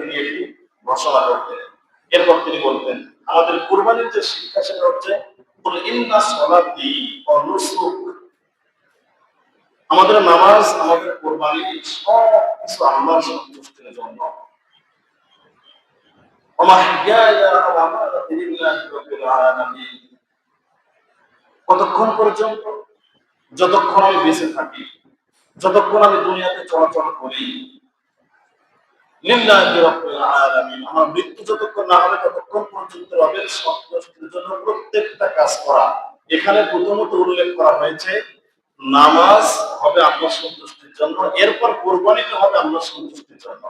তিনি এটি ঘোষণা করতেন। এরপর তিনি বলতেন আমাদের কুরবানির যে শিক্ষা সেটা হচ্ছে ইন্না সলাতি ওয়া নুসুক, আমাদের নামাজ, আমাদের কুরবানি সব কিছু আল্লাহর সন্তুষ্টির জন্য। ওয়া মাহইয়ায়া ওয়া মামাতি লিল্লাহি রাব্বিল আলামিন, কতক্ষণ পর্যন্ত? যতক্ষণ আমি বেঁচে থাকি, যতক্ষণ আমি দুনিয়াতে চলাচল করি, লিল্লাহি রাব্বিল আলামিন, আমার মৃত্যু যতক্ষণ না হবে ততক্ষণ পর্যন্ত রবের সন্তুষ্টির জন্য প্রত্যেকটা কাজ করা। এখানে প্রথমত উল্লেখ করা হয়েছে নামাজ হবে আল্লাহ সন্তুষ্টির জন্য, এরপর কোরবানিটা হবে আল্লাহ সন্তুষ্টির জন্য।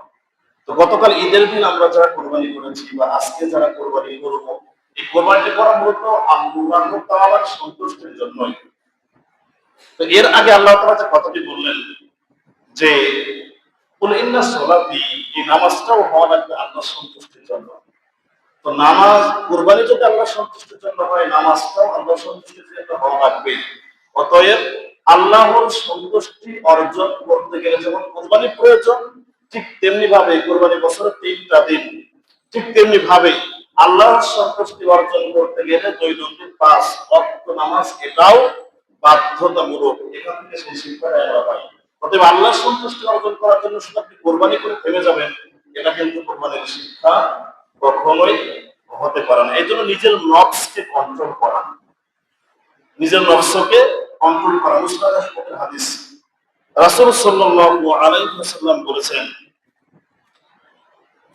তো গতকাল ঈদের দিন আমরা যারা কোরবানি করেছি বা আজকে যারা কোরবানি করব, এই কোরবানিটা করা মূলত আল্লাহ তাআলার সন্তুষ্টির জন্যই। তো এর আগে আল্লাহ তাআলা যে কথাটি বললেন যে কুল ইন্না সলাতি, এই নামাজটাও হওয়া লাগবে আল্লাহ সন্তুষ্টির জন্য। তো নামাজ, কুরবানি যদি আল্লাহ সন্তুষ্টির জন্য হয়, নামাজটাও আল্লাহ সন্তুষ্টির জন্য হওয়া লাগবে। অতএব আল্লাহর সন্তুষ্টি অর্জন করতে গেলে যেমন কুরবানি প্রয়োজন, ঠিক তেমনি ভাবে কুরবানি বছরের 3টা দিন, ঠিক তেমনি ভাবে আল্লাহর সন্তুষ্টি অর্জন করতে গেলে দৈনন্দিন 5 ওয়াক্ত নামাজ এটাও বাধ্যতামূলক। এখান থেকে সেই শিক্ষাটা আমরা পাই। অতএব আল্লাহর সন্তুষ্টি অর্জন করার জন্য শুধু আপনি কোরবানি করে থেমে যাবেন, এটা কিন্তু কোরবানির শিক্ষা কখনোই হতে পারে না। এই জন্য নিজের নফসকে কন্ট্রোল করা, নিজের নফসকে কন্ট্রোল করা। মুসনাদ আহমদের হাদিস, রাসূল সাল্লাল্লাহু আলাইহি ওয়াসাল্লাম বলেছেন,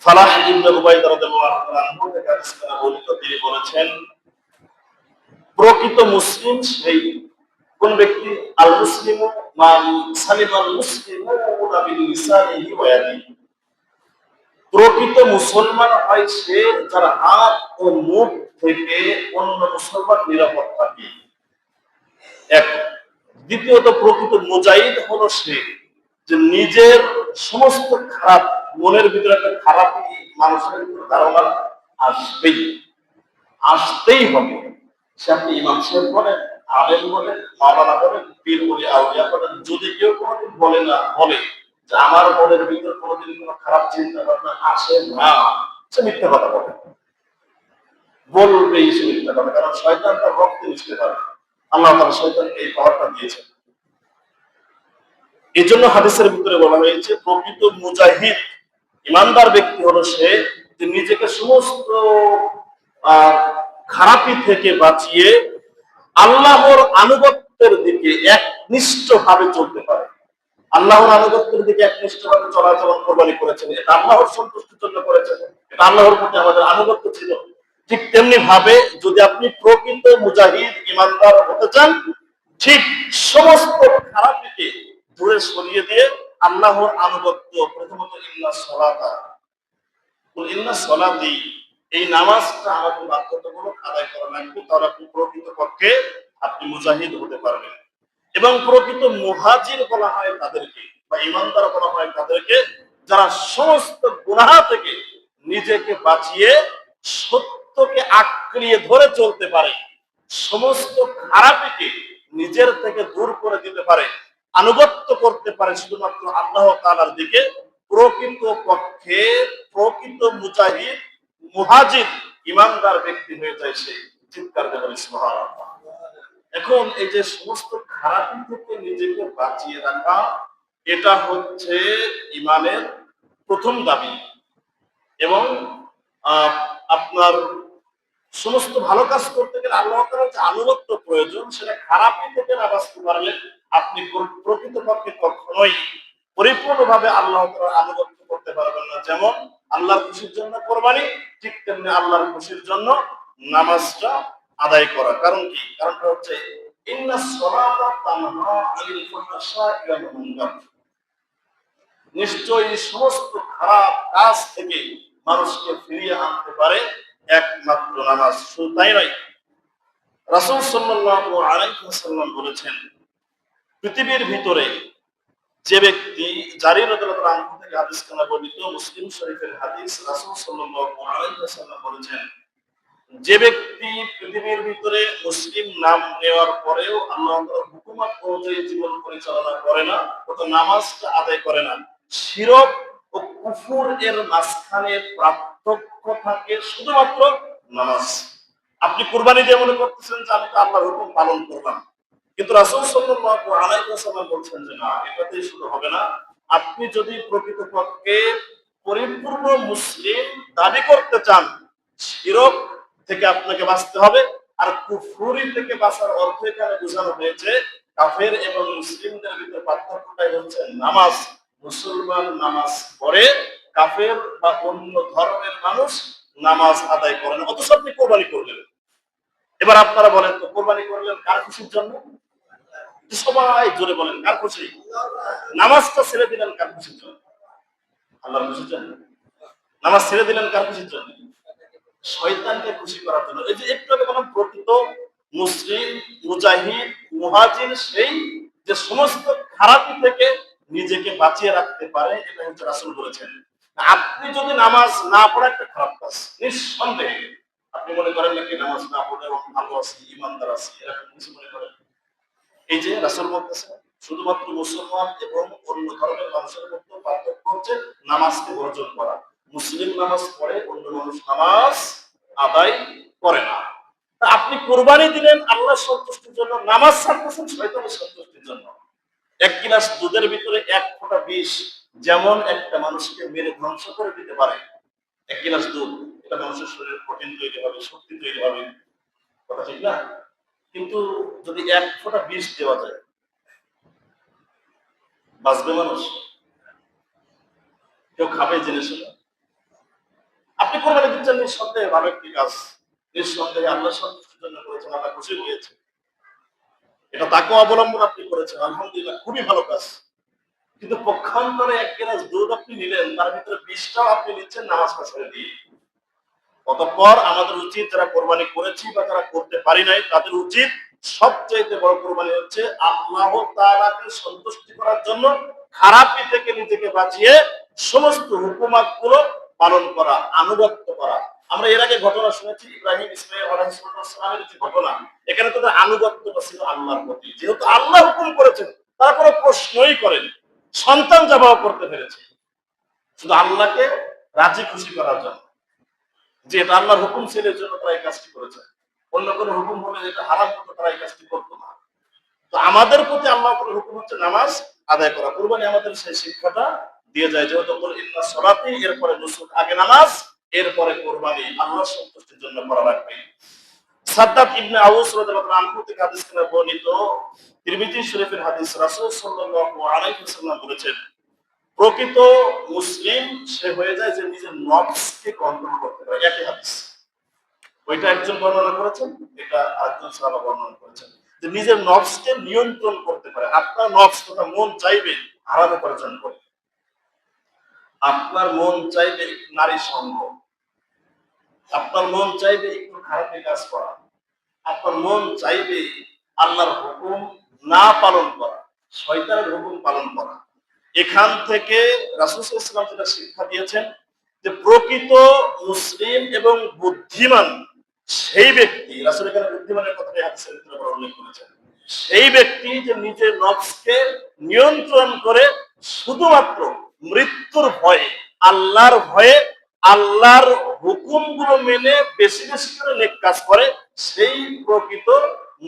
ফালাহ ইবনে উবাইদা রাদিয়াল্লাহু আনহু থেকে হাদিস করা বর্ণিত, তিনি বলেছেন প্রকৃত মুসলিম সেই কোন ব্যক্তি, আল মুসলিমু মান সালিমাল মুসলিমুনা বিল লিসানিহি ওয়া ইয়াদিহি, প্রকৃত মুসলমান হয় সে যার হাত ও মুখ থেকে অন্য মুসলমান নিরাপদ থাকে। এক। দ্বিতীয়ত প্রকৃত মুজাহিদ হলো সে যে নিজের সমস্ত খারাপ, মনের ভিতরে একটা খারাপ মানুষের ভিতরে ধারণা আসতেই হবে। সে আপনি ইমাম সাহেব বলেন, আলেম বলেন, মাওলানা বলেন, পীর ওলি আউলিয়া বলেন, যদি কেউ কোনোদিন বলে যে আমার মনের ভিতরে কোনোদিন কোনো খারাপ চিন্তা ভাবনা আসে না, সে মিথ্যা কথা বলবেই, সে মিথ্যা কথা। কারণ শয়তান তার রক্তে মিশতে পারে, আল্লাহ তাআলা শয়তানকে এই পাওয়ারটা দিয়েছেন। এই জন্য হাদিসের ভিতরে বলা হয়েছে প্রকৃত মুজাহিদ, ইমানদার ব্যক্তি হলো সে যে নিজেকে সমস্ত খারাপি থেকে বাঁচিয়ে আল্লাহর আনুগত্যের দিকে একনিষ্ঠ ভাবে চলতে পারে। আল্লাহর আনুগত্যের দিকে একনিষ্ঠ ভাবে চলাচল কোরবানি করেছেন, এটা আল্লাহর সন্তুষ্টির জন্য করেছেন, এটা আল্লাহর প্রতি আমাদের আনুগত্য ছিল। ঠিক তেমনি ভাবে যদি আপনি প্রকৃত মুজাহিদ ইমানদার হতে চান, ঠিক সমস্ত খারাপিকে দূরে সরিয়ে দিয়ে আল্লাহর আনুগত্য, প্রথমত ইন্না সলাতি, এই নামাজটা আমাদের বাধ্যতামূলক আদায় করা লাগবে, তাহলে আপনি প্রকৃত পক্ষে আপনি মুজাহিদ হতে পারবেন। এবং প্রকৃত মুহাজির বলা হয় তাদেরকে, বা ইমানদার বলা হয় তাদেরকে যারা সমস্ত গুনাহ থেকে নিজেকে বাঁচিয়ে সত্যকে আঁকড়িয়ে ধরে চলতে পারে, সমস্ত খারাপিকে নিজের থেকে দূর করে দিতে পারে, আনুগত্য করতে পারে শুধুমাত্র আল্লাহ তাআলার দিকে। প্রকৃত পক্ষে প্রকৃত মুজাহিদ, মুহাজির, ইমানদার ব্যক্তি হয়ে যায় সে। চিৎকার দেবেন সুবহানাল্লাহ। এখন এই যে সমস্ত খারাপি থেকে নিজেকে বাঁচিয়ে রাখা, এটা হচ্ছে ইমানের প্রথম দাবি। এবং আপনার সমস্ত ভালো কাজ করতে গেলে আল্লাহ তাআলার যে আনুগত্য প্রয়োজন, সেটা খারাপি থেকে না বাঁচতে পারলে আপনি প্রকৃতপক্ষে কখনোই পরিপূর্ণভাবে আল্লাহ তাআলার আনুগত্য করতে পারবেন না। যেমন আল্লাহর খুশির জন্য কোরবানি, ঠিক তেমনি আল্লাহর খুশির জন্য নামাজটা আদায় করা। কারণ কি? কারণটা হচ্ছে ইন্নাস সালাতা তানহা আনিল ফাহশাই ওয়াল মুনকার, নিশ্চয়ই সমস্ত খারাপ কাজ থেকে মানুষকে ফিরিয়ে আনতে পারে একমাত্র নামাজ। শুধু তাই নয়, রাসূল সাল্লাল্লাহু আলাইহি ওয়াসাল্লাম বলেছেন পৃথিবীর ভিতরে যে ব্যক্তি, জারির রাদিয়াল্লাহু আনহু থেকে হাদিস কানা বর্ণিত, মুসলিম শরীফের হাদিস, রাসূল সাল্লাল্লাহু আলাইহি ওয়াসাল্লাম বলেছেন যে ব্যক্তি পৃথিবীর ভিতরে মুসলিম নাম নেওয়ার পরেও আল্লাহ তাআলার হুকুমত অনুযায়ী জীবন পরিচালনা করে না, অর্থাৎ নামাজটা আদায় করে না, শিরক ও কুফর এর মাঝখানে পার্থক্য থাকে শুধুমাত্র নামাজ। আপনি কুরবানি দিয়ে মনে করতেছেন যে আমি তো আল্লাহর হুকুম পালন করলাম, কিন্তু রাসূল সাল্লাল্লাহু আলাইহি ওয়াসাল্লাম বলছেন যে না, এটাতেই শুধু হবে না। আপনি যদি প্রকৃতপক্ষে পরিপূর্ণ মুসলিম দাবি করতে চান, শিরক থেকে আপনাকে বাঁচতে হবে। আর কুফরি থেকে বাঁচার অর্থ এখানে বোঝানো হয়েছে কাফের এবং মুসলিমদের ভিতরে পার্থক্যটাই হচ্ছে নামাজ। মুসলমান নামাজ পড়ে, কাফের বা অন্য ধর্মের মানুষ নামাজ আদায় করেন, অথচ আপনি কোরবানি করলেন। এবার আপনারা বলেন তো, কোরবানি করলেন কার খুশির জন্য? সবাই জোরে বলেন, কার খুশি? নামাজটা ছেড়ে দিলেন কার খুশির জন্য? আল্লাহর খুশির জন্য। নামাজ ছেড়ে দিলেন কার খুশির জন্য? শয়তানকে খুশি করার জন্য। এই যে একটু আগে বললাম, প্রকৃত মুসলিম মুজাহিদ মুহাজির সেই যে সমস্ত খারাপি থেকে নিজেকে বাঁচিয়ে রাখতে পারে, এটা হচ্ছে রাসূল বলেছেন। আপনি যদি নামাজ না পড়া, একটা খারাপ কাজ নিঃসন্দেহে। আপনি মনে করেন নাকি নামাজ না পড়ে ভালো আছি, ইমানদার আছি, এরকম কিছু মনে করেন? এই যে রাসূল বলতেছে শুধুমাত্র মুসলমান এবং অন্য ধর্মের মানুষের মধ্যে পার্থক্য হচ্ছে নামাজকে বর্জন করা। মুসলিম নামাজ পড়ে, অন্য মানুষ নামাজ আদায় করে না। তা আপনি কোরবানি দিলেন আল্লাহর সন্তুষ্টির জন্য, নামাজ ছাড়তেছেন শয়তানের সন্তুষ্টির জন্য। এক গিলাস দুধের ভিতরে এক ফোঁটা বিষ যেমন একটা মানুষকে মেরে ধ্বংস করে দিতে পারে, এক গিলাস দুধ, এটা মানুষের শরীরে প্রোটিন তৈরি হবে, শক্তি তৈরি হবে, কথা ঠিক না? কিন্তু যদি এক ফোঁটা বিষ দেওয়া যায়, বাঁচবে মানুষ? কেউ খাবে জিনিস? আপনি কোরবানি দিচ্ছেন, নিঃসন্দেহে ভালো একটি কাজ, নিঃসন্দেহে আল্লাহ সন্তুষ্টির জন্য করেছেন, আল্লাহ খুশি হয়েছে, এটা তাকে অবলম্বন আপনি করেছেন, আলহামদুলিল্লাহ, খুবই ভালো কাজ। কিন্তু পক্ষান্তরে এক গ্লাস দুধ আপনি নিলেন, তার ভিতরে বিষটাও আপনি নিচ্ছেন নামাজটা ছেড়ে দিয়ে। অতঃপর আমাদের উচিত, যারা কোরবানি করেছি বা যারা করতে পারি নাই, তাদের উচিত সবচাইতে বড় কোরবানি হচ্ছে আল্লাহ তাআলাকে সন্তুষ্টি করার জন্য খারাপি থেকে নিজেকে বাঁচিয়ে সমস্ত হুকুমাত গুলো পালন করা, আনুগত্য করা। আমরা এর আগে ঘটনা শুনেছি, ইব্রাহিম ইসমাইল আলাইহিস সালামের যে ঘটনা, এখানে তাদের আনুগত্যটা ছিল আল্লাহর প্রতি। যেহেতু আল্লাহ হুকুম করেছেন, তারা কোনো প্রশ্নই করেন, সন্তান জবাহ করতে পেরেছে শুধু আল্লাহকে রাজি খুশি করার জন্য। যে এটা আল্লাহর হুকুম ছিল, এর জন্য তারা এই কাজটি করেছে। অন্য কোনো হুকুম হলে যেটা হারাম হতো, তারা এই কাজটি করতো না। তো আমাদের প্রতি আল্লাহর কোনো হুকুম হচ্ছে নামাজ আদায় করা। কুরবানি আমাদের সেই শিক্ষাটা দিয়ে যায়, যেহেতু ইন্না সলাতি, এরপরে নুসুক, আগে নামাজ, এরপরে কুরবানি আল্লাহর সন্তুষ্টির জন্য করা লাগবে। সাদ্দাত ইবনে আউস রাদিয়াল্লাহু আনহু থেকে হাদিস থেকে বর্ণিত, তিরমিজি শরীফের হাদিস, রাসূল সাল্লাল্লাহু আলাইহি ওয়াসাল্লাম বলেছেন, প্রকৃত মুসলিম সে হয়ে যায় যে নিজের নফসকে কন্ট্রোল করতে পারে। একই হাদিস, ওইটা একজন বর্ণনা করেছেন, এটা আরেকজন সাহাবা বর্ণনা করেছেন, যে নিজের নফসকে নিয়ন্ত্রণ করতে পারে। আপনার নফস তথা মন চাইবে হারাম উপার্জন করে, আপনার মন চাইবে নারী সঙ্গ, আপনার মন চাইবে একটু খারাপ কাজ করা, আপনার মন চাইবে আল্লাহর হুকুম না পালন করা, শয়তানের হুকুম পালন করা। এখান থেকে রাসূল সাল্লাল্লাহু আলাইহি ওয়াসাল্লাম যেটা শিক্ষা দিয়েছেন, যে প্রকৃত মুসলিম এবং বুদ্ধিমান সেই ব্যক্তি, রাসূল এখানে বুদ্ধিমানের কথা এই হাদিসের ভিতরে উল্লেখ করেছেন, সেই ব্যক্তি যে নিজের নফসকে নিয়ন্ত্রণ করে শুধুমাত্র মৃত্যুর ভয়ে, আল্লাহর ভয়ে, আল্লাহর হুকুমগুলো মেনে বেশি বেশি করে নেক কাজ করে, সেই প্রকৃত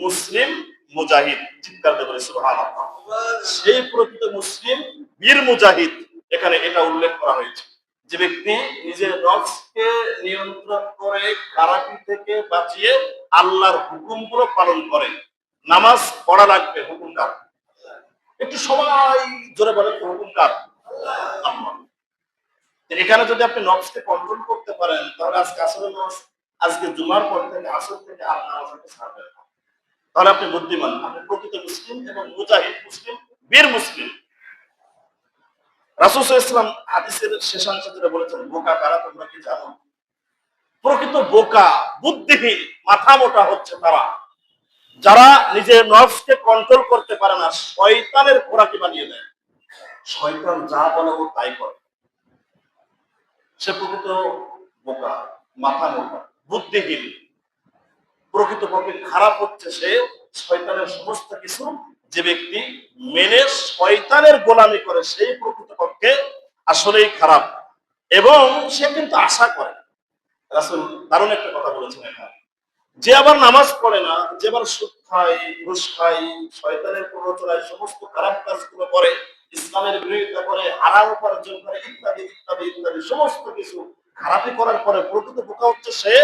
মুসলিম মুজাহিদ। চিৎকার দিয়ে বলে সুবহানাল্লাহ। সেই প্রকৃত মুসলিম বীর মুজাহিদ, এখানে এটা উল্লেখ করা হয়েছে, যে ব্যক্তি নিজের নফসকে নিয়ন্ত্রণ করে খারাপি থেকে বাঁচিয়ে আল্লাহর হুকুমগুলো পালন করে। নামাজ পড়া লাগবে, হুকুম কার? একটু সবাই জোরে বলেন, হুকুম কার? আল্লাহ। এখানে যদি আপনি নফসকে কন্ট্রোল করতে পারেন, তাহলে আজকে আসরের নামাজ, আজকে জুমার পর থেকে আসর থেকে আর নামাজ আপনি ছাড়বেন না। তাহলে আপনি বুদ্ধিমান, আপনি প্রকৃত মুসলিম এবং মুজাহিদ মুসলিম, বীর মুসলিম। রাসূল সাল্লাল্লাহু আলাইহি ওয়াসাল্লাম হাদিসের শেষাংশে যেটা বলেছেন, বোকা কারা তোমরা কি জানো? প্রকৃত বোকা, বুদ্ধিহীন, মাথা মোটা হচ্ছে তারা, যারা নিজের নফসকে কন্ট্রোল করতে পারে না, শয়তানের খোরাকি বানিয়ে দেয়। শয়তান যা বলে ও তাই করে। সে প্রকৃত বোকা, মাথা মোটা, বুদ্ধিহীন। প্রকৃতপক্ষে খারাপ হচ্ছে সে শয়তানের সমস্ত কিছু যে ব্যক্তি মেনে শয়তানের গোলামি করে, সেই প্রকৃতপক্ষে আসলেই খারাপ। এবং সে কিন্তু আশা করে, রাসূল দারুণ একটা কথা বলেছেন এখানে, যে আবার নামাজ পড়ে না, যে আবার সুদ খায়, ঘুষ খায়, শয়তানের প্ররোচনায় সমস্ত খারাপ কাজগুলো করে, ইসলামের বিরোধিতা করে, হারাম উপার্জন করে, ইত্যাদি ইত্যাদি ইত্যাদি সমস্ত কিছু খারাপি করার পরে প্রকৃত বোকা হচ্ছে সে,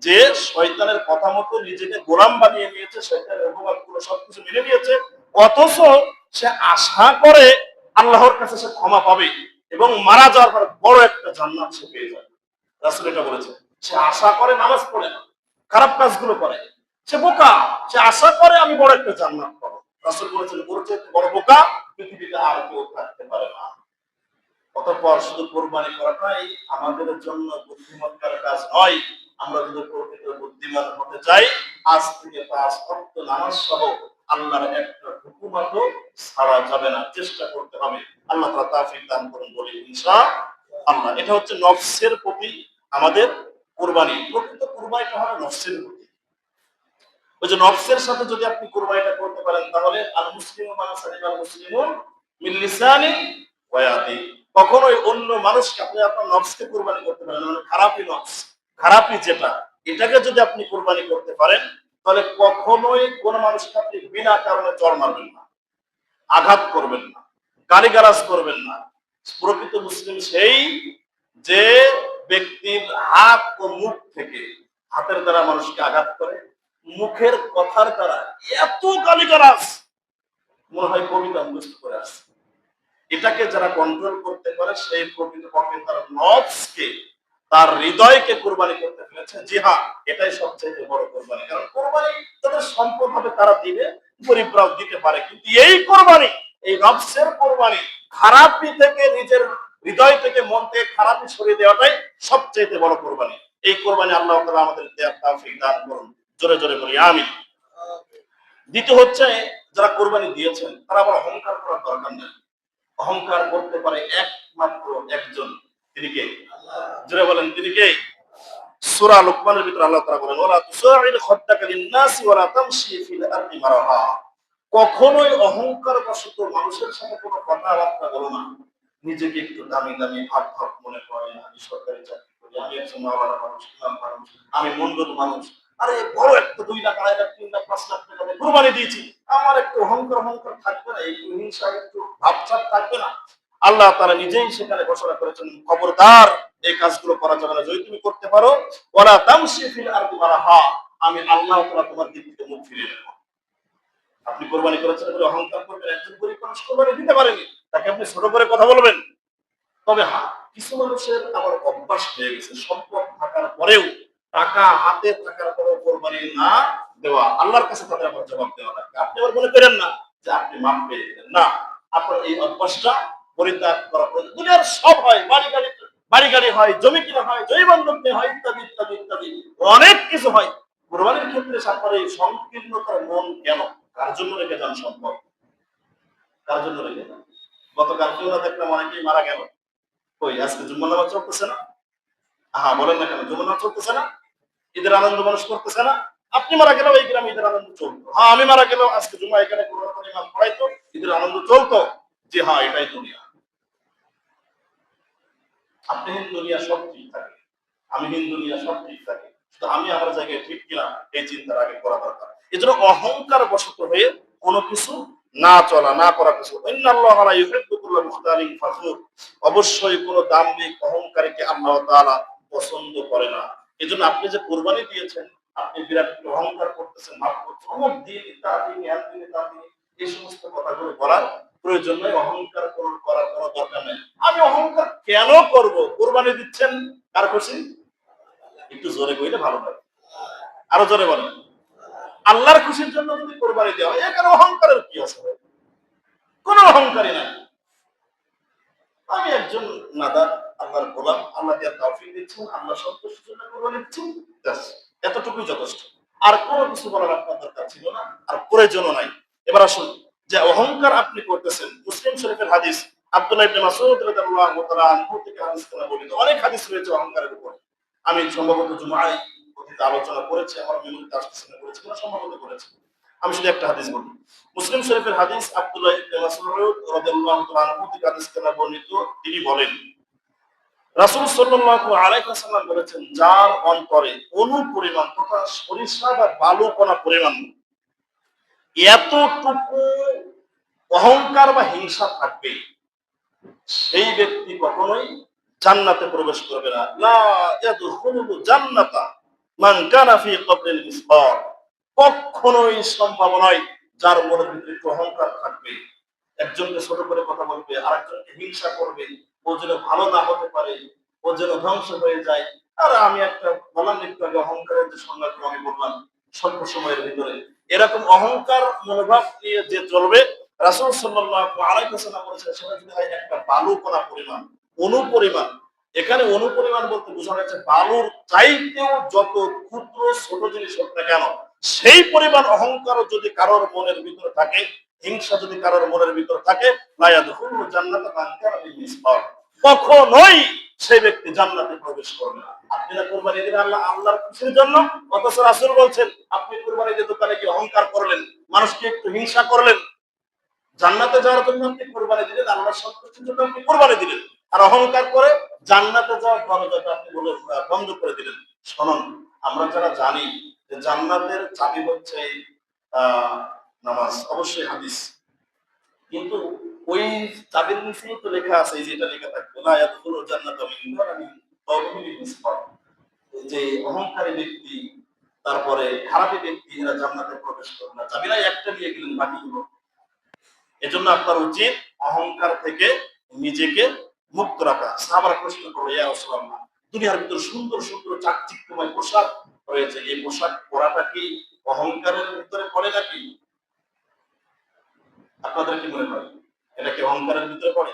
যে শয়তানের কথা মতো নিজেকে গোলাম বানিয়ে নিয়েছে, শয়তানের অপবাদগুলো সবকিছু মেনে নিয়েছে, অথচ সে আশা করে আল্লাহর কাছে সে ক্ষমা পাবে এবং মারা যাওয়ার পর বড় একটা জান্নাত সে পেয়ে যাবে। রাসূল এটা বলেছে। সে আশা করে, নামাজ পড়ে না, খারাপ কাজগুলো করে, সে বোকা। সে আশা করে আমি বড় একটা জান্নাত পাবো। রাসূল বলেছেন, ওর চেয়ে বড় বোকা পৃথিবীতে আর কেউ থাকতে পারে না। অতঃপর শুধু কোরবানি করাটাই আমাদের জন্য বুদ্ধিমত্তার কাজ নয়। আমরা যদি প্রকৃত বুদ্ধিমান হতে চাই, আজ থেকে ৫ ওয়াক্ত নামাজ সহ আল্লাহর একটা হুকুমও ছাড়া যাবে না, চেষ্টা করতে হবে। আল্লাহ তাআলা তৌফিক দান করুন বলি ইনশাআল্লাহ। এটা হচ্ছে নফসের প্রতি আমাদের কুরবানি। প্রকৃত কুরবানিটা হবে নফসের প্রতি। ওই যে নফসের সাথে যদি আপনি কুরবানিটা করতে পারেন, তাহলে আল মুসলিমু মান সালিমাল মুসলিমুন মিন লিসানি ওয়া ইয়াদি। কখনোই অন্য মানুষকে আপনি আপনার নফসকে কুরবানি করতে পারেন, মানে খারাপই নফস, খারাপই যেটা, এটাকে যদি আপনি কুরবানি করতে পারেন, তাহলে কখনোই কোন মানুষকে আপনি বিনা কারণে চড় মারবেন না, আঘাত করবেন না, গালিগালাজ করবেন না। প্রকৃত মুসলিম সেই যে ব্যক্তির হাত ও মুখ থেকে, হাতের দ্বারা মানুষকে আঘাত করে, মুখের কথার দ্বারা এত গালিগালাজ মনে হয় কবিতা মুখস্থ করে আসছে। এটাকে যারা কন্ট্রোল করতে পারে, সেই প্রকৃতপক্ষে তার নফসকে, তার হৃদয়কে কুরবানি করতে পেরেছে। জি হ্যাঁ, এটাই সবচেয়ে বড় কুরবানি। কারণ কুরবানি তাদের সম্পদ হবে, তারা দিবে, গরিবরাও দিতে পারে, কিন্তু এই কুরবানি, এই নফসের কুরবানি, খারাপি থেকে, নিজের হৃদয় থেকে, মন থেকে খারাপি সরিয়ে দেওয়াটাই সবচেয়ে বড় কুরবানি। এই কুরবানি আল্লাহ তাআলা আমাদের দেওয়ার তৌফিক দান করুন। জোরে জোরে বলি আমিন। দ্বিতীয় হচ্ছে, যারা কুরবানি দিয়েছেন তারা আবার অহংকার করার দরকার নেই। অহংকার করতে পারে একমাত্র একজন, তিনি কে? জোরে বলেন, তিনি কে? সূরা লুকমানের ভিতরে আল্লাহ তাআলা বলেন, ওয়ালা তুসাইর খাদ্দাকা লিন-নাসি ওয়ালা তামশি ফিল আরদি মারহা। কখনোই অহংকার বশত মানুষের সাথে কোনো কথাবার্তা বলো না। নিজেকে একটু দামি দামি ভাব ভাব মনে হয়, আমি সরকারি চাকরি করি, আমি একজন মাওলানা মানুষ, ইমাম মানুষ, আমি মন্ডল মানুষ, আরে বড় একটা ২ লাখ, ২.৫ লাখ, ৩ লাখ, ৫ লাখ টাকা দিয়ে কুরবানি দিয়েছি, আমার একটু অহংকার অহংকার থাকবে না? একটু হিংসা, একটু ভাবসাব থাকবে না? আল্লাহ তাআলা নিজেই সেখানে ঘোষণা করেছেন, খবরদার এই কাজগুলো করা যাবে না। যদি তুমি করতে পারো, ওয়ালা তামশি ফিল আরদি মারহা, আমি আল্লাহ তাআলা তোমার দিক থেকে মুখ ফিরিয়ে নেব। আপনি কোরবানি করেছেন বলে অহংকার করবেন? একজন গরিব মানুষ কোরবানি দিতে পারেনি, তাকে আপনি ছোট করে কথা বলবেন? তবে হ্যাঁ, কিছু মানুষের আবার অভ্যাস হয়ে গেছে, সম্পদ থাকার পরেও, টাকা হাতে থাকার পরেও কোরবানি না দেওয়া। আল্লাহর কাছে তাদের আবার জবাব দেওয়া লাগবে। আপনি আবার মনে করেন না যে আপনি মাপ পেয়ে গেলেন, না, আপনার এই অভ্যাসটা পরিত্যাগ করা প্রয়োজন। দুনিয়ার সব হয়, বাড়ি গাড়ি হয়, জমি কিনা হয়, জমি বন্ধক নেওয়া হয়, ইত্যাদি ইত্যাদি ইত্যাদি অনেক কিছু হয়। কোরবানির ক্ষেত্রে আপনার এই সংকীর্ণতার মন কেন? কার জন্য রেখে যান সম্পদ? কার জন্য রেখে যান? গতকাল কেউ না দেখলাম অনেকেই মারা গেল, কই আজকে জুম্মার নামাজ চলতেছে না? হ্যাঁ, বলেন না কেন জুম্মার নামাজ চলতেছে না? ঈদের আনন্দ মানুষ করতেছে না? আপনি মারা গেলেও এই গ্রামে ঈদের আনন্দ চলতো। হ্যাঁ, আমি মারা গেলেও আজকে জুম্মা এখানে কোরআন ইমাম পড়াইতো, ঈদের আনন্দ চলতো। জি হ্যাঁ, এটাই দুনিয়া। আপনি হিন্দু, দুনিয়া সব ঠিক থাকে, আমি হিন্দু, দুনিয়া সব ঠিক থাকে, শুধু আমি আমার জায়গায় ঠিক কিনা এই চিন্তার আগে করা দরকার। এজন্য অহংকার বশত হয়ে কোনো কিছু না চলা, না করা কিছু। ইন্নাল্লাহা লা ইউহিব্বু কুল্লা মুখতালিন ফাখুর। অবশ্যই কোনো দাম্ভিক অহংকারীকে আল্লাহ তাআলা পছন্দ করে না। এজন্য আপনি যে কুরবানি দিয়েছেন, আপনি বিরাট অহংকার করতেছেন, ভাব করছেন, অমুক দিন ইত্যাদি দিন ইত্যাদি, এই সমস্ত কথাগুলো বলার প্রয়োজন নেই। অহংকার করার কোনো দরকার নেই। আমি অহংকার কেন করব? কুরবানি দিচ্ছেন কার খুশি? একটু জোরে কইলে ভালো লাগে, আরো জোরে বলেন। আল্লাহর খুশির জন্য যদি কোরবানি দেওয়া হয়, এখানে অহংকারের কি আছে? কোনো অহংকারই নাই। আমি একজন নাদার আল্লাহর গোলাম, আল্লাহ দিয়া তৌফিক দিচ্ছেন, আল্লাহ সন্তুষ্টির জন্য কোরবানি দিচ্ছেন, ব্যাস, এতটুকুই যথেষ্ট। আর কোনো কিছু বলার আপনার দরকার ছিল না, আর প্রয়োজনও নাই। এবার আসুন, যে অহংকার আপনি করতেছেন, মুসলিম শরীফের হাদিস, আব্দুল্লাহ ইবনে মাসউদ রাদিয়াল্লাহু তাআলা আনহু থেকে হাদিস করা বলিত, অনেক হাদিস রয়েছে অহংকারের উপর। আমি সম্ভবত জুমায় অতীতে আলোচনা করেছি, আমার মেমোরিতে আসতেছে না, করেছি না, সম্ভবত করেছি। আমি শুধু একটা হাদিস বলি। মুসলিম শরীফের হাদিস, আব্দুল্লাহ ইবনে মাসউদ রাদিয়াল্লাহু তাআলা আনহু থেকে হাদিস কেনা বর্ণিত। তিনি বলেন, রাসূল সাল্লাল্লাহু আলাইহি ওয়াসাল্লাম বলেছেন, যার অন্তরে অনুপরিমাণ তথা সরিষা বা বালুকণা পরিমাণ এতটুকু অহংকার বা হিংসা থাকবে, সেই ব্যক্তি কখনোই জান্নাতে প্রবেশ করবে না। লা ইয়াদখুলুল জান্নাতা মান কানা ফি কবরিল মিসকার। কখনোই সম্ভব নয় যার মনের ভিতরে একটু অহংকার থাকবে, একজনকে ছোট করে কথা বলবে, আরেকজনকে হিংসা করবে, ও যেন ভালো না হতে পারে, ও যেন ধ্বংস হয়ে যায়। আর আমি একটা বললাম একটু আগে, অহংকারের যে সংজ্ঞাগুলো আমি বললাম স্বল্প সময়ের ভিতরে, এরকম অহংকার মনোভাব নিয়ে যে চলবে, রাসূল সাল্লাল্লাহু আলাইহি ওয়াসাল্লাম বলেছেন, সেটা যদি হয় একটা বালুকণা পরিমাণ, অনুপরিমাণ। এখানে অনুপরিমাণ বলতে বোঝানো হচ্ছে বালুর চাইতেও যত ক্ষুদ্র ছোট জিনিস হোক না কেন, সেই পরিমাণ অহংকার যদি কারোর মনের ভিতরে থাকে, হিংসা যদি কারোর মনের ভিতরে থাকে, লা ইয়াদখুলুল জান্নাতা মান কানা ফি মিসকার, কখনোই সেই ব্যক্তি জান্নাতে প্রবেশ করবে না। আপনি না কুরবানি দিলেন আল্লাহর খুশির জন্য, অথচ রাসূল বলছেন আপনি কুরবানি দিয়ে দোকানে কি অহংকার করলেন, মানুষকে একটু হিংসা করলেন। জান্নাতে যাওয়ার জন্য আপনি কুরবানি দিলেন, আল্লাহর সন্তুষ্টির জন্য আপনি কুরবানি দিলেন, আর অহংকার করে জান্নাতে যাওয়ার দরজাটা আপনি বন্ধ করে দিলেন। শুনুন, আমরা যারা জানি যে জান্নাতের চাবি হচ্ছে আহ নামাজ, অবশ্যই হাদিস, কিন্তু ওই চাবির নিচেই তো লেখা আছে, এই যে এটা লেখা থাকবে, লা ইয়াদখুলুল জান্নাতা মিন দারামিন কওমিল মিসকার। যে অহংকারী ব্যক্তি, তারপরে খারাপী ব্যক্তি, এরা জান্নাতে প্রবেশ করবে না। চাবিরা একটা নিয়ে গেলেন, বাকিগুলো। এজন্য আপনার উচিত অহংকার থেকে নিজেকে মুক্ত রাখা। সাহাবারা প্রশ্ন করলো, ইয়া রাসূলুল্লাহ, দুনিয়ার ভিতর সুন্দর সুন্দর চাকচিক্যময় পোশাক রয়েছে, এই পোশাক পরাটা কি অহংকারের ভিতরে পড়ে নাকি? আপনাদের কি মনে হয়, এটা কি অহংকারের ভিতরে পড়ে?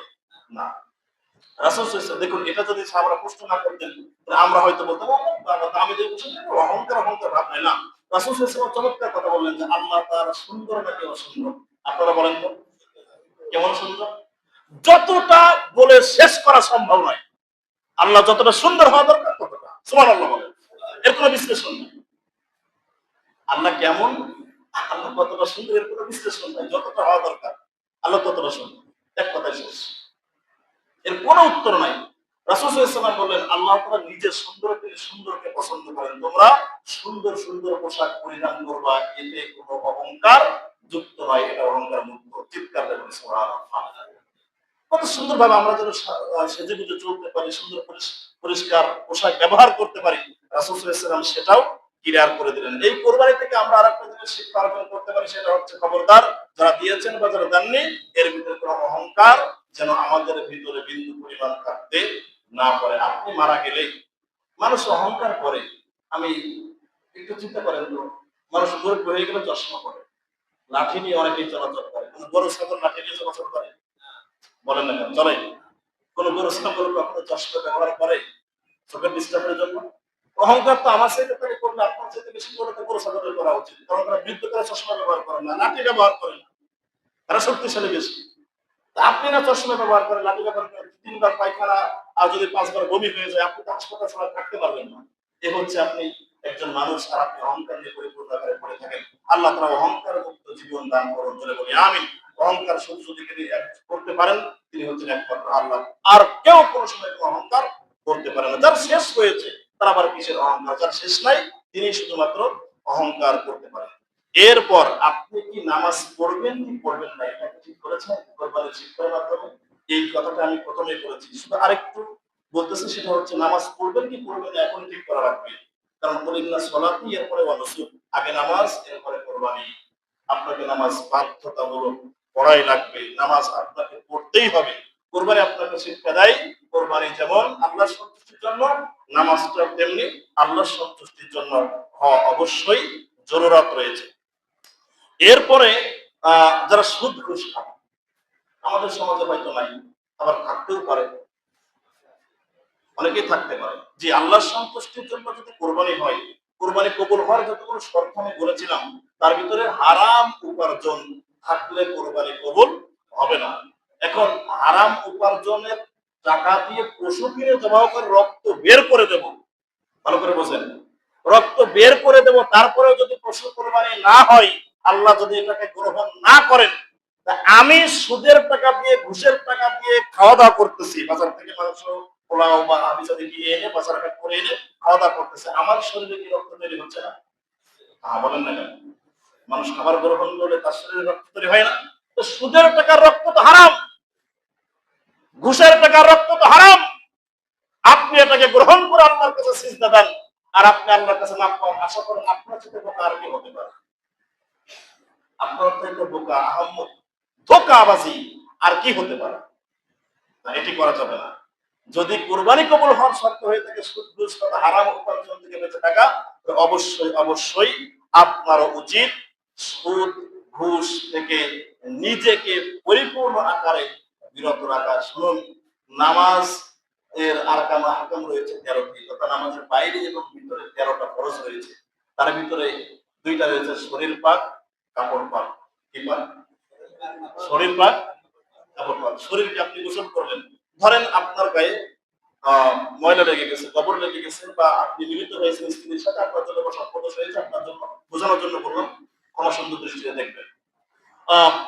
না। রাসূল সাল্লাল্লাহু আলাইহি ওয়াসাল্লাম, দেখুন, এটা যদি সাহাবারা প্রশ্ন না করতেন, তাহলে আমরা হয়তো বলতাম আমি যে পোশাক, অহংকার অহংকার ভাব নাই না। রাসূল সাল্লাল্লাহু আলাইহি ওয়াসাল্লাম চমৎকার কথা বললেন যে আল্লাহ তাআলা সুন্দর নাকি অসুন্দর? আপনারা বলেন তো, কেমন সুন্দর? যতটা বলে শেষ করা সম্ভব নয়। আল্লাহ যতটা সুন্দর হওয়া দরকার ততটা। সুবহানাল্লাহ বলেন, এর কোনো বিশ্লেষণ নেই। আল্লাহ কেমন, আল্লাহ কতটা সুন্দর, এর কোনো বিশ্লেষণ নাই। যতটা হওয়া দরকার আল্লাহ ততটা সুন্দর, এক কথায় শেষ, এর কোনো উত্তর নাই। রাসূল সাল্লাল্লাহু আলাইহি ওয়াসাল্লাম বললেন, আল্লাহ তাআলা নিজের সুন্দরকে সুন্দরকে পছন্দ করেন, তোমরা সুন্দর সুন্দর পোশাক পরিধান করবা, এতে কোনো অহংকার যুক্ত নয়, এটা অহংকার মুক্ত। চিৎকার দেবেন সুবহানাল্লাহ। কত সুন্দর ভাবে আমরা যেন সেজে গুজে চলতে পারি, সুন্দর পরিষ্কার পোশাক ব্যবহার করতে পারি, রাসূল সাল্লাল্লাহু আলাইহি ওয়াসাল্লাম সেটাও ক্লিয়ার করে দিলেন। এই কোরবানি থেকে আমরা আরেকটা জিনিস শিক্ষা অর্জন করতে পারি, সেটা হচ্ছে খবরদার, যারা দিয়েছেন বা যারা দেননি, এর ভিতরে কোনো অহংকার যেন আমাদের ভিতরে বিন্দু পরিমাণ থাকতে না পারে। আপনি মারা গেলে মানুষ অহংকার করে। আমি একটু চিন্তা করেন তো, মানুষ মুরব্বী হয়ে গেলে চশমা পরে, লাঠি নিয়ে অনেকেই চলাচল করে। কোন বড় ছাগল লাঠি নিয়ে চলাচল করে? বলেন না কেন চলে? কোন গরু ছাগল কখনো চশমা ব্যবহার করে চোখের ডিস্টার্বের জন্য? অহংকার তো আমার সাথে থেকে করলে আপনার সাথে বেশি করে তো গরু ছাগলের করা উচিত, কারণ তারা বৃদ্ধ করে চশমা ব্যবহার করেন না, লাঠি ব্যবহার করেন, তারা শক্তিশালী বেশি। আপনি না চশমা ব্যবহার করেন, লাঠি ব্যবহার করেন, 3 বার পায়খানা আর যদি 5 বার বমি হয়ে যায়, আপনি তো হাসপাতাল ছাড়া থাকতে পারবেন না। এ হচ্ছে আপনি একজন মানুষ, আর আপনি অহংকার নিয়ে পরিপূর্ণ আকারে পড়ে থাকেন। আল্লাহ তাআলা অহংকার মুক্ত জীবন দান করুন বলে বলি আমিন। অহংকার শুধু যদি করতে পারেন, তিনি হচ্ছেন একমাত্র আল্লাহ, আর কেউ কোনো সময় অহংকার করতে পারে না। যার শেষ হয়েছে তার আবার কিসের অহংকার? যার শেষ নাই তিনি শুধুমাত্র অহংকার করতে পারেন। এরপর আপনি কি নামাজ পড়বেন কি পড়বেন না, এটা ঠিক করেছেন কোরবানির শিক্ষার মাধ্যমে? এই কথাটা আমি প্রথমেই বলেছি, শুধু আরেকটু বলতেছি, সেটা হচ্ছে নামাজ পড়বেন কি পড়বেন না এখন ঠিক করা রাখবে। কারণ কুলিন্না সলাতি, এরপরে ওয়ানুসুক, আগে নামাজ এরপরে কোরবানি। আপনাকে নামাজ বাধ্যতামূলক পড়াই লাগবে, নামাজ আপনাকে পড়তেই হবে। কোরবানি আপনাকে শিক্ষা দেয়, কোরবানি যেমন আল্লাহর সন্তুষ্টির জন্য, নামাজটা তেমনি আল্লাহর সন্তুষ্টির জন্য অবশ্যই জরুরত রয়েছে। এরপরে যারা সুদ ঘুষ খায়, আমাদের সমাজে হয়তো নাই, আবার থাকতেও পারে, অনেকেই থাকতে পারে। যে আল্লাহর সন্তুষ্টির জন্য যদি কোরবানি হয়, কোরবানি কবুল হওয়ার যতগুলো শর্ত আমি বলেছিলাম, তার ভিতরে হারাম উপার্জন থাকলে কোরবানি কবুল হবে না। এখন হারাম উপার্জনের টাকা দিয়ে পশু কিনে জবাই করে রক্ত বের করে দেব, ভালো করে বোঝেন, রক্ত বের করে দেব, তারপরেও যদি পশু কোরবানি না হয়, আল্লাহ যদি এটাকে গ্রহণ না করেন, তা আমি সুদের টাকা দিয়ে ঘুষের টাকা দিয়ে খাওয়া দাওয়া করতেছি, বাজার থেকে মাংস পোলাও বা আমি যদি গিয়ে এনে বাজার হাট করে এনে খাওয়া দাওয়া করতেছে, আমার শরীরে কি রক্ত তৈরি হচ্ছে না? বলেন না কেন? মানুষ খাবার গ্রহণ করলে তার শরীরে রক্ত তৈরি হয় না? তো সুদের টাকার রক্ত তো হারাম, ঘুষের টাকার রক্ত তো হারাম। আপনি এটাকে গ্রহণ করে আল্লাহর কাছে সিজদা দেন, আর আপনি আল্লাহর কাছে মাফ পান, আশা করেন আপনার সাথে বোকা আর কি হতে পারে? আপনার থেকে বোকা, আহম্মদ, ধোঁকাবাজি আর কি হতে পারে? না, এটি করা যাবে না। যদি কুরবানি কবুল হওয়ার শর্ত হয়ে থাকে সুদ ঘুষ হারাম উপার্জন থেকে বেঁচে থাকা, তো অবশ্যই অবশ্যই আপনারও উচিত সুদ ঘুষ থেকে নিজেকে পরিপূর্ণ আকারে বিরত রাখা। শুনুন, নামাজ এর আরকাম হাকাম রয়েছে 13টি, তথা নামাজের বাইরে এবং ভিতরে 13টা ফরজ রয়েছে। তার ভিতরে 2টা রয়েছে শরীর পাক, কাপড় পাক। কি পাক? শরীর পাক, কাপড় পাক। শরীরকে আপনি গোসল করলেন, ধরেন আপনার গায়ে ময়লা লেগে গেছে, গোবর লেগে গেছে, বা আপনি মিলিত হয়েছেন স্ত্রীর সাথে, আপনার জন্য বা সম্পর্ক হয়েছে, আপনার জন্য বোঝানোর জন্য বললাম, ক্ষমা সুন্দর দৃষ্টিতে দেখবেন।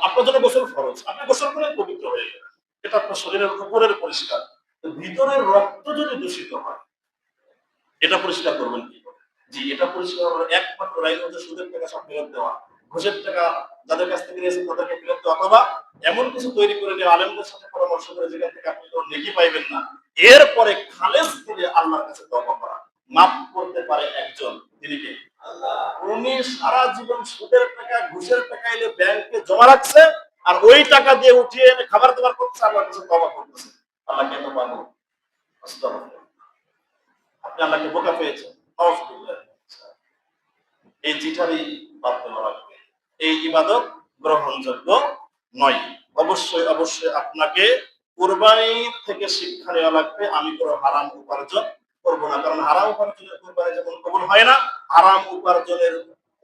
আপনার জন্য গোসল ফরজ, আপনি গোসল করে পবিত্র হয়ে গেলেন, এটা আপনার শরীরের উপরের পরিষ্কার। ভিতরের রক্ত যদি দূষিত হয়, এটা পরিষ্কার করবেন কি করে? জি, এটা পরিষ্কার করার একমাত্র লাইন হচ্ছে সুদের টাকা সব ফেরত দেওয়া, ঘুষের টাকা যাদের কাছ থেকে নিয়েছেন তাদেরকে ফেরত দেওয়া, অথবা এমন কিছু তৈরি করে দেওয়া আলেমদের সাথে পরামর্শ করে যেখান থেকে আপনি কোনো নেকি পাইবেন না। এরপরে খালেস দিলে আল্লাহর কাছে তওবা করা। মাফ করতে পারে একজন, তিনি কে? আল্লাহ। উনি সারা জীবন সুদের টাকা ঘুষের টাকা এলে ব্যাংকে জমা রাখছে, আর ওই টাকা দিয়ে উঠিয়ে এনে খাবার দাবার করছে, আল্লাহর কাছে তওবা করতেছে। আল্লাহ কেন পাবো? আস্তাগফিরুল্লাহ। আপনি আল্লাহকে বোকা পেয়েছেন। এই চিঠারি বাদ দেওয়া লাগবে। এই ইবাদত গ্রহণযোগ্য নয়। অবশ্যই অবশ্যই আপনাকে কুরবানি থেকে শিক্ষা নেওয়া লাগবে, আমি কোনো হারাম উপার্জন করবো না। কারণ হারাম উপার্জনের কুরবানি যেমন কবুল হয় না, হারাম উপার্জনের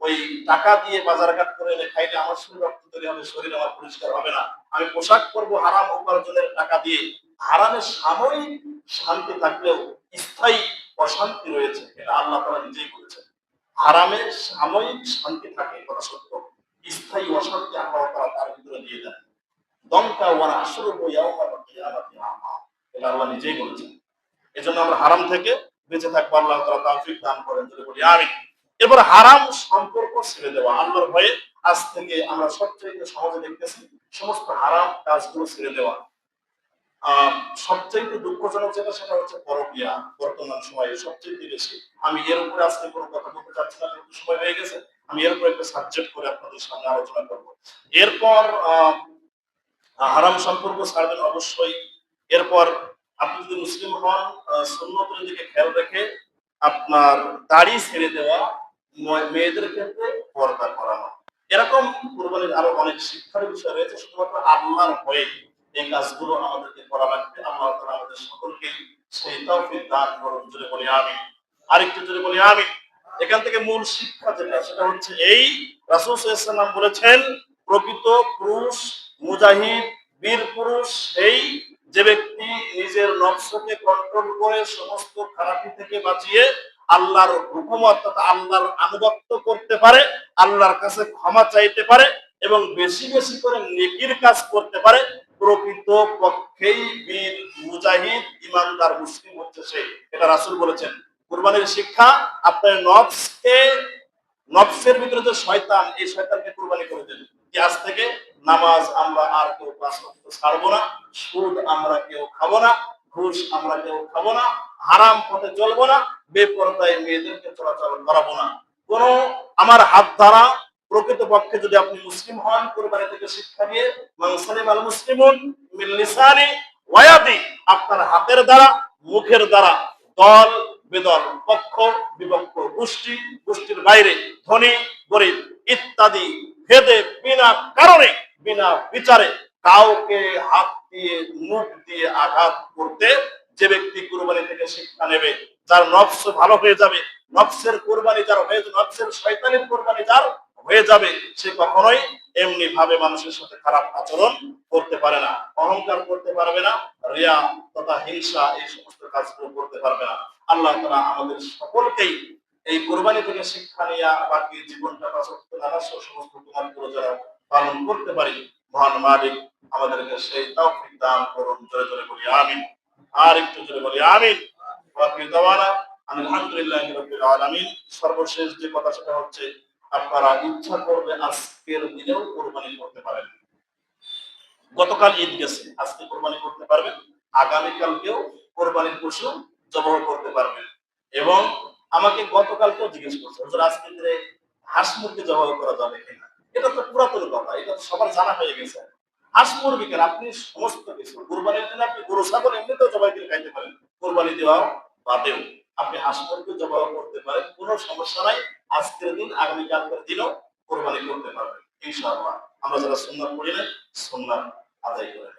ওই টাকা দিয়ে বাজারঘাট করে এনে খাইলে আমার শরীর রক্ত তৈরি হবে, শরীর আমার পরিষ্কার হবে না। আমি পোশাক করবো হারাম উপার্জনের টাকা দিয়ে, হারামের সাময়িক শান্তি থাকলেও স্থায়ী অশান্তি রয়েছে, এটা আল্লাহ তাআলা নিজেই বলেছেন। হারামে সাময়িক শান্তি থাকে, কথা সত্য, স্থায়ী অশান্তি আল্লাহ তাআলা তার ভিতরে দিয়ে দেন। দমকা ওয়ানা আসরু ইয়াউমাল কিয়ামাতি আমা, এটা আল্লাহ নিজেই বলেছেন। এজন্য আমরা হারাম থেকে বেঁচে থাকবো, আল্লাহ তাআলা তৌফিক দান করেন, যদি বলি আমিন। এরপর হারাম সম্পর্ক ছেড়ে দেওয়া, আল্লাহর ভয়ে আজ থেকে আমরা সবচেয়ে সমাজে দেখতেছি সমস্ত হারাম কাজগুলো ছেড়ে দেওয়া। সবচেয়ে দুঃখজনক যেটা, সেটা হচ্ছে পরকীয়া বর্তমান সময়ে সবচেয়ে বেশি। আমি এর উপরে আজকে কোনো কথা বলতে চাচ্ছি না, যেহেতু সময় হয়ে গেছে। আমি এর উপরে একটা সাবজেক্ট করে আপনাদের সামনে আলোচনা করব। এরপর হারাম সম্পর্ক ছাড়বেন অবশ্যই। এরপর আপনি যদি মুসলিম হন, সুন্নতের দিকে খেয়াল রেখে আপনার দাড়ি ছেড়ে দেওয়া, মেয়েদের ক্ষেত্রে পর্দা করানো, এরকম কুরবানির আরো অনেক শিক্ষার বিষয় রয়েছে। শুধুমাত্র আল্লাহর ভয়ে এই কাজগুলো আমাদেরকে করা লাগবে। আল্লাহ তাআলা আমাদের সকলকে সেই তৌফিক দান করুন, জোরে বলি আমিন। আরেকটু জোরে বলি আমিন। এখান থেকে মূল শিক্ষা যেটা, সেটা হচ্ছে এই, রাসূল সাল্লাল্লাহু আলাইহি ওয়াসাল্লাম বলেছেন, প্রকৃত পুরুষ মুজাহিদ বীর পুরুষ সেই যে ব্যক্তি নিজের নফসকে কন্ট্রোল করে সমস্ত খারাপি থেকে বাঁচিয়ে আল্লাহর হুকুম অর্থাৎ আল্লাহর আনুগত্য করতে পারে, আল্লাহর কাছে ক্ষমা চাইতে পারে এবং বেশি বেশি করে নেকির কাজ করতে পারে। প্রকৃত পক্ষেই বীর মুজাহিদ ইমানদার মুসলিম হচ্ছে সে, এটা রাসূল বলেছেন। কুরবানির শিক্ষা, আপনার নফসের ভিতরে যে শয়তান, এই শয়তানকে কুরবানি করে দেন। যে আজ থেকে নামাজ আমরা আর কেউ 5 ওয়াক্ত ছাড়বো না, সুদ আমরা কেউ খাবো না, ঘুষ আমরা কেউ খাবো না, হারাম পথে চলবো না, বেপরদায় মেয়েদেরকে চলাচল করাবো না। কোন আমার হাত দ্বারা প্রকৃত পক্ষে যদি আপনি মুসলিম হন, কুরবানি থেকে শিক্ষা নিয়ে, মান সালিমাল মুসলিমুন মিন লিসানি ওয়া ইয়াদি, আপনার হাতের দ্বারা মুখের দ্বারা দল বেদল, পক্ষ বিপক্ষ, গোষ্ঠী গোষ্ঠীর বাইরে, ধনী গরিব ইত্যাদি ভেদে বিনা কারণে বিনা বিচারে কাউকে হাত দিয়ে মুখ দিয়ে আঘাত করতে যে ব্যক্তি কুরবানি থেকে শিক্ষা নেবে, যার নফস ভালো হয়ে যাবে, নফসের কুরবানি যার হয়ে যাবে, নফসের শয়তানের কুরবানি যার হয়ে যাবে, সে কখনোই এমনি ভাবে মানুষের সাথে খারাপ আচরণ করতে পারে না, অহংকার করতে পারবে না, রিয়া তথা হিংসা এই সমস্ত কাজগুলো করতে পারবে না। আল্লাহ তাআলা আমাদের সকলকেই এই কোরবানি থেকে শিক্ষা নিয়ে বাকি জীবনটা নামাজ সমস্ত তোমার যারা পালন করতে পারি, মহান মালিক আমাদেরকে সেই তৌফিক দান করুন। জোরে জোরে বলি আমিন। আর একটু জোরে বলি আমিন। ওয়াকিল দাওয়ানা আলহামদুলিল্লাহি রাব্বিল আলামিন। সর্বশেষ যে কথা সেটা হচ্ছে, আপনারা ইচ্ছা করলে আজকের দিনেও কোরবানি করতে পারেন। গতকাল ঈদ গেছে, আজকে কোরবানি করতে পারবেন, আগামীকালকেও কোরবানির পশু জবাহ করতে পারবেন। এবং আমাকে গতকালকেও জিজ্ঞেস করছে, হুজুর আজকে দিনে হাঁস মুরগি জবাহ করা যাবে কিনা? এটা তো পুরাতন কথা, এটা তো সবার জানা হয়ে গেছে। হাঁস মুরগি কেন, আপনি সমস্ত কিছু কোরবানির দিনে আপনি গরু ছাগল এমনিতেও জবাই করে খাইতে পারেন, কোরবানি দেওয়া বাদেও আপনি হাঁস মুরগি জবাহ করতে পারেন, কোনো সমস্যা নাই। আজকের দিন আগামীকালকের দিনও কোরবানি করতে পারবেন ইনশাআল্লাহ। আমরা যারা সুন্নাত পড়ি না, সুন্নাত আদায় করে